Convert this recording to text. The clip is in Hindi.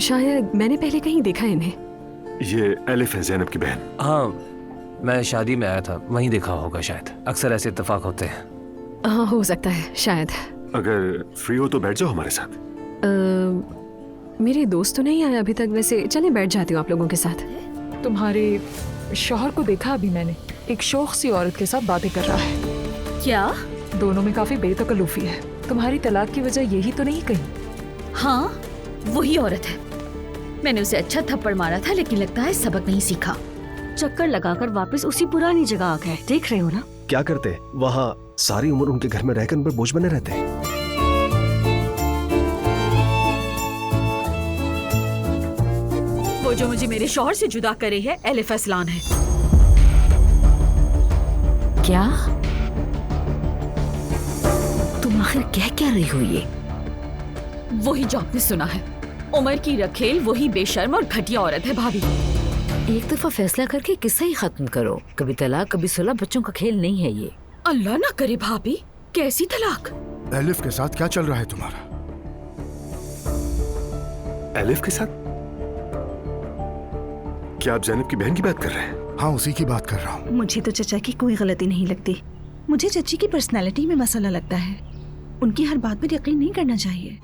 शायद मैंने पहले कहीं देखा है इन्हें। ये एलिफ है, ज़ैनब की बहन। हाँ, मैं शादी में आया था, वहीं देखा होगा शायद। अक्सर ऐसे इत्तेफाक होते हैं। हाँ, हो सकता है शायद। अगर फ्री हो तो बैठ जाओ हमारे साथ। मेरे दोस्त तो नहीं आए अभी तक, वैसे चले बैठ जाती हूँ आप लोगों के साथ। तुम्हारे शौहर को देखा अभी मैंने, एक शौक सी औरत के साथ बातें कर रहा है। क्या? दोनों में काफी बेतकल्लुफी है। तुम्हारी तलाक की वजह यही तो नहीं कहीं? हाँ, वही औरत है। मैंने उसे अच्छा थप्पड़ मारा था, लेकिन लगता है सबक नहीं सीखा। चक्कर लगाकर वापस उसी पुरानी जगह आ गए। देख रहे हो ना? क्या करते वहाँ, सारी उम्र उनके घर में रहकर उन पर बोझ बने रहते। वो जो मुझे मेरे शौहर से जुदा करे है, एलिफ असलान है। क्या? तुम आखिर कह क्या रही हो ये? वही जो आपने सुना है। उमर की रखेल वही बेशर्म और घटिया औरत है भाभी। एक दफा फैसला करके किस्सा ही खत्म करो। कभी तलाक कभी सुलह, बच्चों का खेल नहीं है ये। अल्लाह ना करे भाभी, कैसी तलाक? एलिफ के साथ क्या चल रहा है तुम्हारा? एलिफ के साथ? क्या आप ज़ैनब की बहन की बात कर रहे हैं? हाँ, उसी की बात कर रहा हूँ। मुझे तो चचा की कोई गलती नहीं लगती। मुझे चची की पर्सनालिटी में मसला लगता है। उनकी हर बात पर यकीन नहीं करना चाहिए।